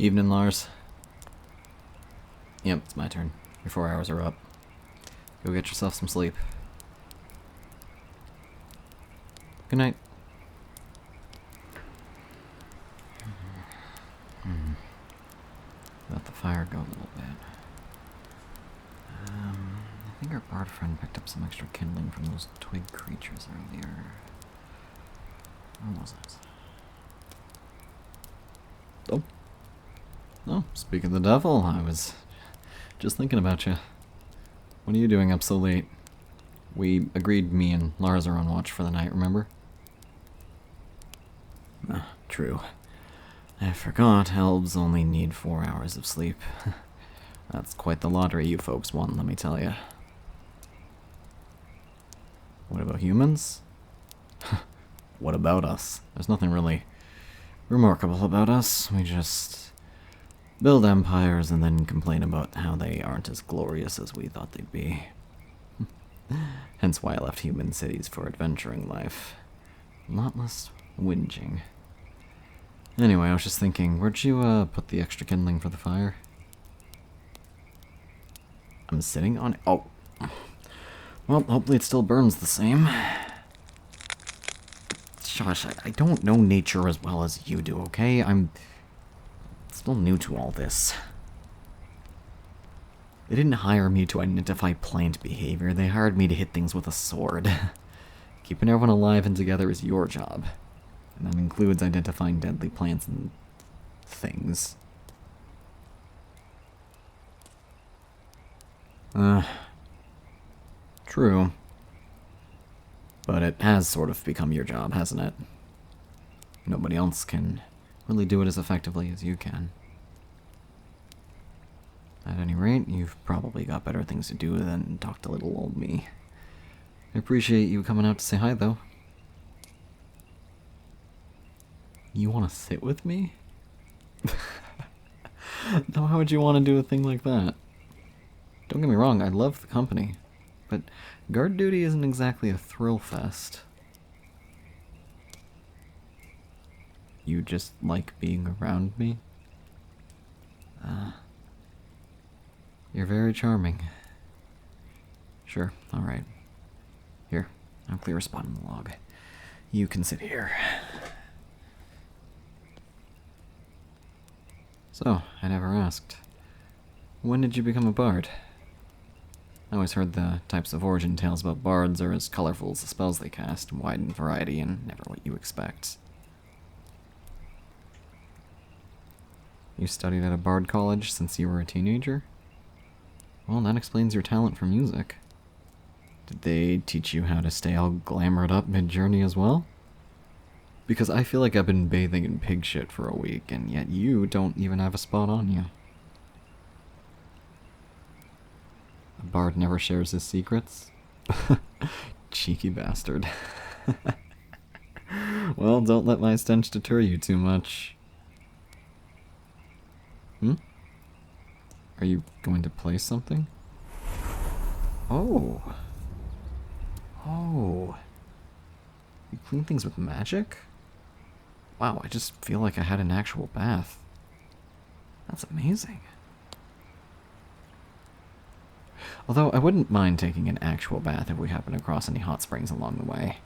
Evening, Lars. Yep, it's my turn. Your 4 hours are up. Go get yourself some sleep. Good night. Let the fire go a little bit. I think our bard friend picked up some extra kindling from those twig creatures earlier. Where was it? Oh. Oh, speak of the devil, I was just thinking about you. What are you doing up so late? We agreed me and Lars are on watch for the night, remember? True. I forgot elves only need 4 hours of sleep. That's quite the lottery you folks won, let me tell you. What about humans? What about us? There's nothing really remarkable about us. We just build empires and then complain about how they aren't as glorious as we thought they'd be. Hence why I left human cities for adventuring life. A lot less whinging. Anyway, I was just thinking, where'd you put the extra kindling for the fire? I'm sitting on it. Oh. Well, hopefully it still burns the same. Josh, I don't know nature as well as you do, okay? I'm still new to all this. They didn't hire me to identify plant behavior, they hired me to hit things with a sword. Keeping everyone alive and together is your job. And that includes identifying deadly plants and things. True. But it has sort of become your job, hasn't it? Nobody else can really do it as effectively as you can. At any rate, you've probably got better things to do than talk to little old me. I appreciate you coming out to say hi, though. You want to sit with me? Now, how would you want to do a thing like that? Don't get me wrong, I love the company, but guard duty isn't exactly a thrill fest. You just like being around me? You're very charming. Sure, alright. Here, I'll clear a spot in the log. You can sit here. So, I never asked. When did you become a bard? I always heard the types of origin tales about bards are as colorful as the spells they cast, wide in variety, and never what you expect. You studied at a bard college since you were a teenager? Well, that explains your talent for music. Did they teach you how to stay all glamored up mid-journey as well? Because I feel like I've been bathing in pig shit for a week, and yet you don't even have a spot on you. A bard never shares his secrets? Cheeky bastard. Well, don't let my stench deter you too much. Are you going to play something? Oh. Oh. You clean things with magic? Wow, I just feel like I had an actual bath. That's amazing. Although, I wouldn't mind taking an actual bath if we happen across any hot springs along the way.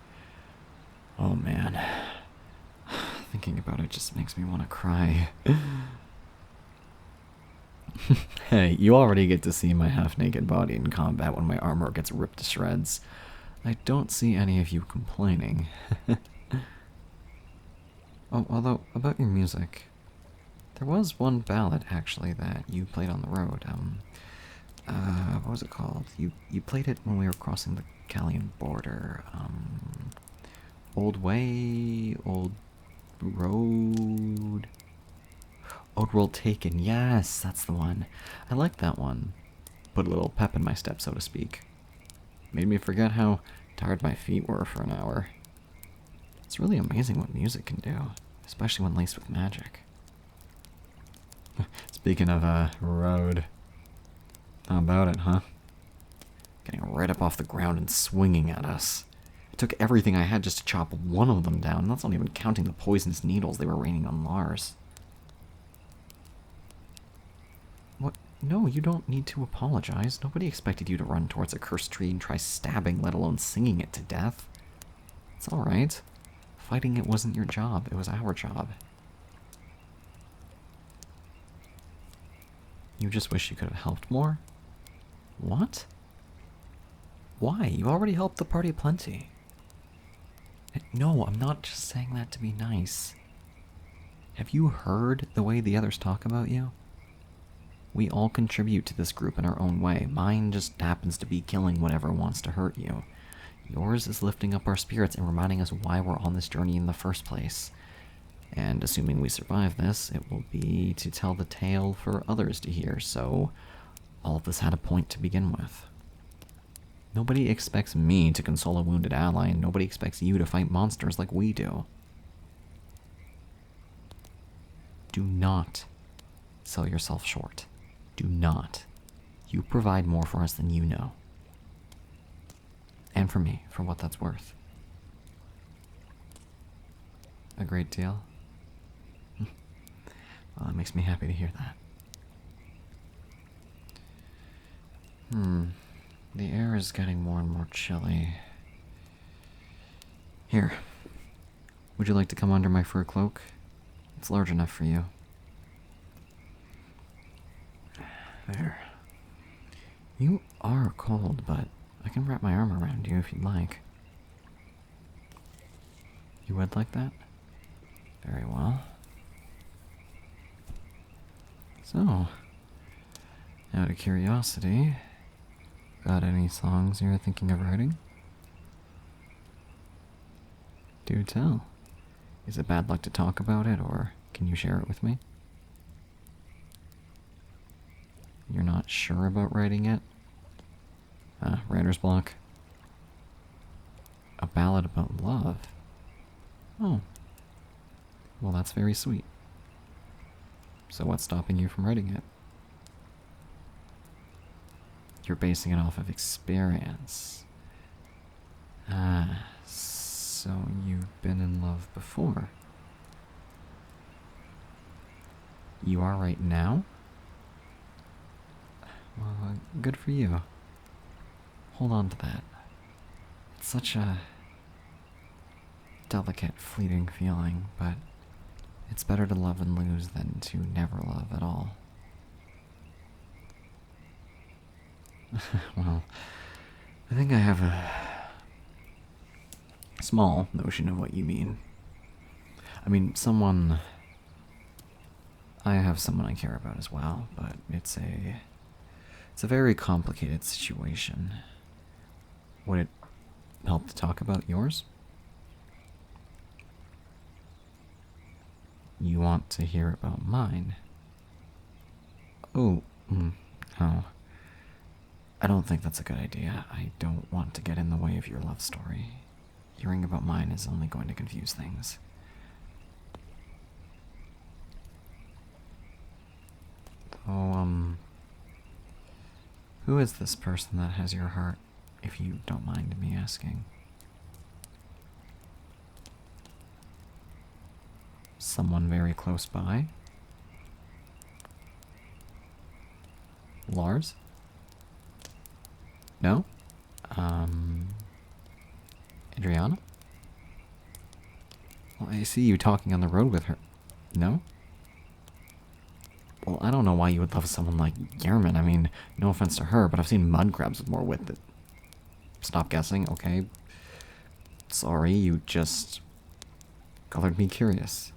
Oh man. Thinking about it just makes me want to cry. Hey, you already get to see my half-naked body in combat when my armor gets ripped to shreds. I don't see any of you complaining. Oh, although, about your music. There was one ballad, actually, that you played on the road. What was it called? You played it when we were crossing the Callian border. Old Way, Old Road... Old World Taken, yes, that's the one. I liked that one. Put a little pep in my step, so to speak. Made me forget how tired my feet were for an hour. It's really amazing what music can do, especially when laced with magic. Speaking of, road. How about it, huh? Getting right up off the ground and swinging at us. It took everything I had just to chop one of them down, and that's not even counting the poisonous needles they were raining on Lars. No, you don't need to apologize. Nobody expected you to run towards a cursed tree and try stabbing, let alone singing it to death. It's alright. Fighting it wasn't your job, it was our job. You just wish you could have helped more? What? Why? You already helped the party plenty. No, I'm not just saying that to be nice. Have you heard the way the others talk about you? We all contribute to this group in our own way. Mine just happens to be killing whatever wants to hurt you. Yours is lifting up our spirits and reminding us why we're on this journey in the first place. And assuming we survive this, it will be to tell the tale for others to hear, so all of this had a point to begin with. Nobody expects me to console a wounded ally, and nobody expects you to fight monsters like we do. Do not sell yourself short. Do not. You provide more for us than you know. And for me, for what that's worth. A great deal? Well, it makes me happy to hear that. The air is getting more and more chilly. Here. Would you like to come under my fur cloak? It's large enough for you. There. You are cold, but I can wrap my arm around you if you'd like. You would like that? Very well. So, out of curiosity, got any songs you're thinking of writing? Do tell. Is it bad luck to talk about it, or can you share it with me? You're not sure about writing it? Writer's block. A ballad about love? Oh. Well, that's very sweet. So what's stopping you from writing it? You're basing it off of experience. So you've been in love before. You are right now? Well, good for you. Hold on to that. It's such a delicate, fleeting feeling, but it's better to love and lose than to never love at all. Well, I think I have a small notion of what you mean. I mean, I have someone I care about as well, but it's a very complicated situation. Would it help to talk about yours? You want to hear about mine? Oh, oh. I don't think that's a good idea. I don't want to get in the way of your love story. Hearing about mine is only going to confuse things. So, who is this person that has your heart, if you don't mind me asking? Someone very close by? Lars? No? Adriana? Well, I see you talking on the road with her. No? Well, I don't know why you would love someone like Yerman. I mean, no offense to her, but I've seen mud crabs with more wit that... Stop guessing, okay? Sorry, you just... colored me curious.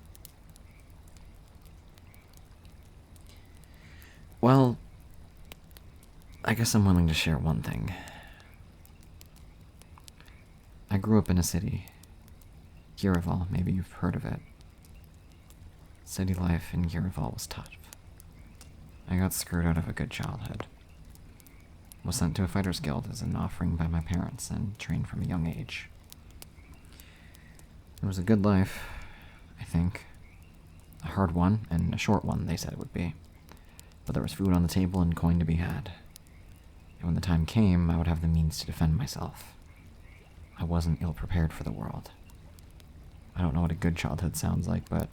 Well... I guess I'm willing to share one thing. I grew up in a city. Yurival, maybe you've heard of it. City life in Yurival was tough. I got screwed out of a good childhood. Was sent to a fighter's guild as an offering by my parents and trained from a young age. It was a good life, I think. A hard one, and a short one, they said it would be. But there was food on the table and coin to be had. And when the time came, I would have the means to defend myself. I wasn't ill-prepared for the world. I don't know what a good childhood sounds like, but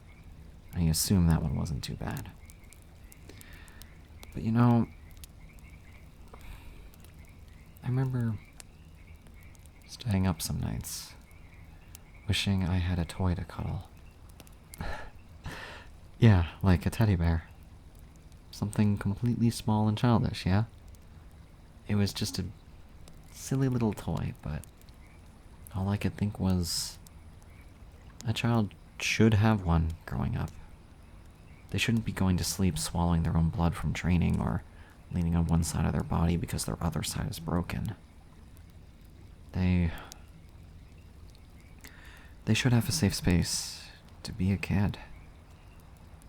I assume that one wasn't too bad. But you know, I remember staying up some nights, wishing I had a toy to cuddle. Yeah, like a teddy bear. Something completely small and childish, yeah? It was just a silly little toy, but all I could think was a child should have one growing up. They shouldn't be going to sleep swallowing their own blood from training or leaning on one side of their body because their other side is broken. They should have a safe space to be a kid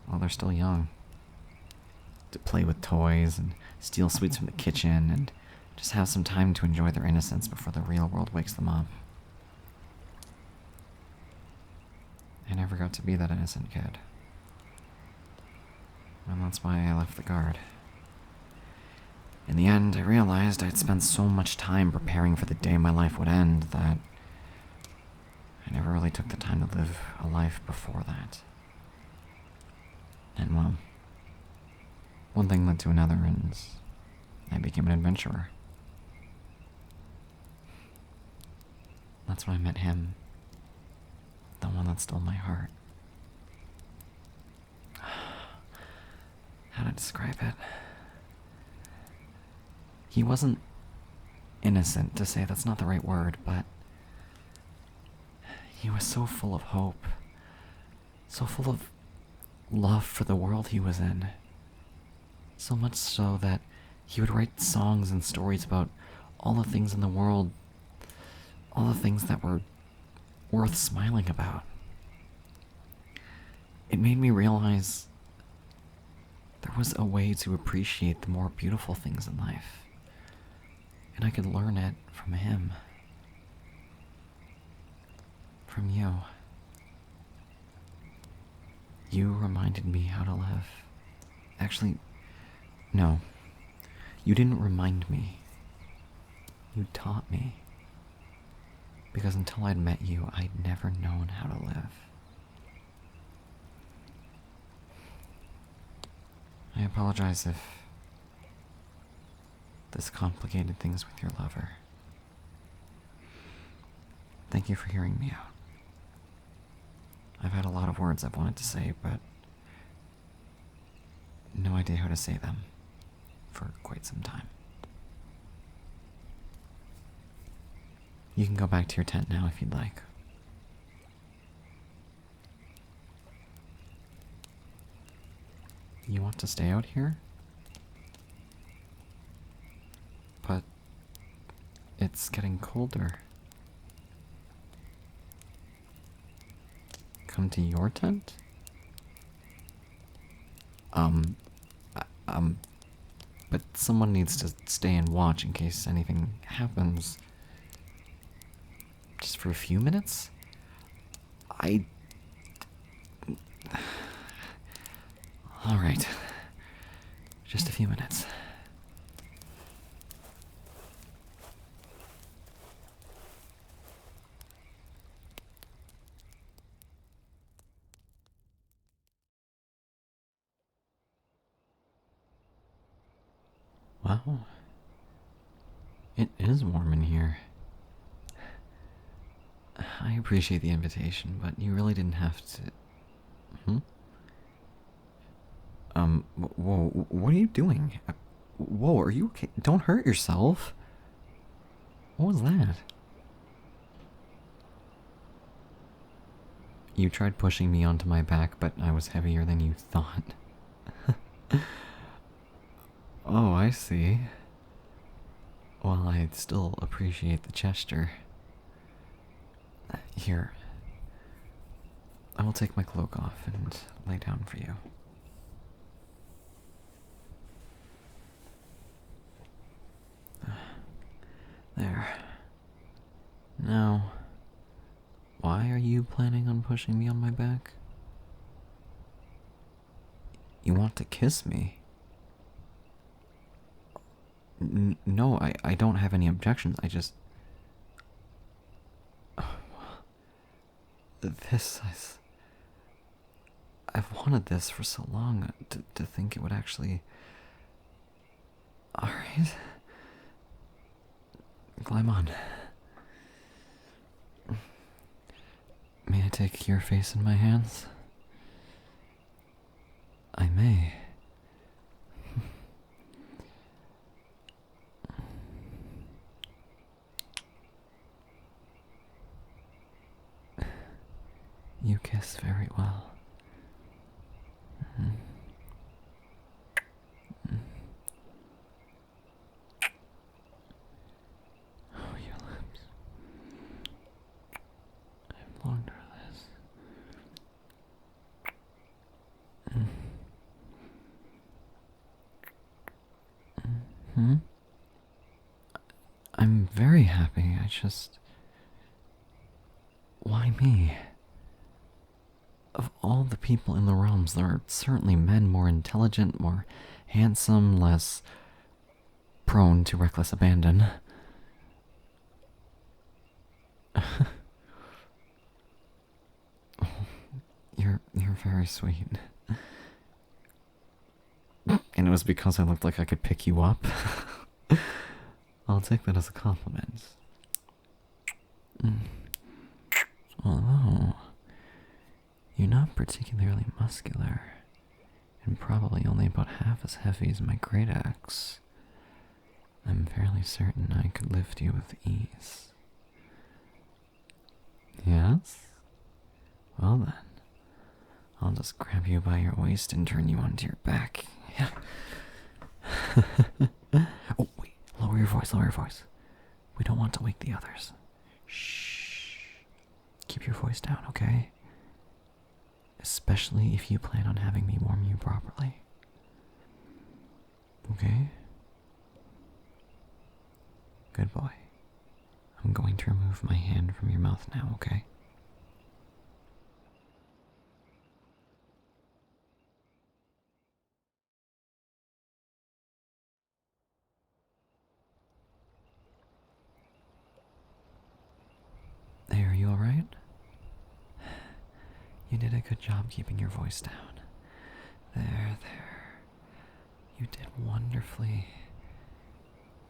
while they're still young. To play with toys and steal sweets from the kitchen and just have some time to enjoy their innocence before the real world wakes them up. I never got to be that innocent kid. And that's why I left the guard. In the end, I realized I'd spent so much time preparing for the day my life would end that I never really took the time to live a life before that. And well, one thing led to another, and I became an adventurer. That's when I met him. The one that stole my heart. How to describe it? He wasn't innocent, to say that's not the right word, but he was so full of hope, so full of love for the world he was in. So much so that he would write songs and stories about all the things in the world, all the things that were worth smiling about. It made me realize there was a way to appreciate the more beautiful things in life, and I could learn it from him. From you. You reminded me how to live. Actually, no. You didn't remind me. You taught me. Because until I'd met you, I'd never known how to live. I apologize if this complicated things with your lover. Thank you for hearing me out. I've had a lot of words I've wanted to say, but no idea how to say them for quite some time. You can go back to your tent now if you'd like. You want to stay out here? But it's getting colder. Come to your tent? But someone needs to stay and watch in case anything happens. Just for a few minutes? Alright. Just a few minutes. Wow. It is warm in here. I appreciate the invitation, but you really didn't have to... Whoa, what are you doing? Whoa, are you okay? Don't hurt yourself. What was that? You tried pushing me onto my back, but I was heavier than you thought. Oh, I see. Well, I still appreciate the gesture. Here. I will take my cloak off and lay down for you. There. Now, why are you planning on pushing me on my back? You want to kiss me? No, I don't have any objections. I just... I've wanted this for so long to think it would actually... Alright. climb on. May I take your face in my hands? I may. You kiss very well. Oh, your lips. I've longed for this. I'm very happy. Why me? Of all the people in the realms, there are certainly men more intelligent, more handsome, less prone to reckless abandon. You're very sweet. And it was because I looked like I could pick you up. I'll take that as a compliment. Although, you're not particularly muscular, and probably only about half as heavy as my great axe. I'm fairly certain I could lift you with ease. Yes? Well then, I'll just grab you by your waist and turn you onto your back. Yeah. Oh, wait. Lower your voice, lower your voice. We don't want to wake the others. Shh. Keep your voice down, okay? Especially if you plan on having me warm you properly. Okay? Good boy. I'm going to remove my hand from your mouth now, okay? Hey, are you alright? You did a good job keeping your voice down. There. You did wonderfully.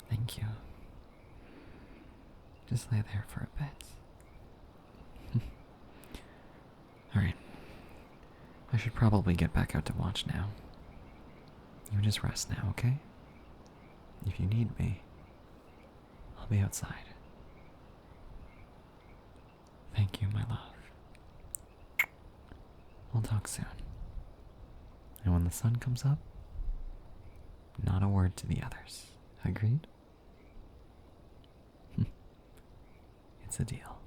Thank you. Just lay there for a bit. Alright. I should probably get back out to watch now. You just rest now, okay? If you need me, I'll be outside. Thank you, my love. We'll talk soon. And when the sun comes up, not a word to the others. Agreed? It's a deal.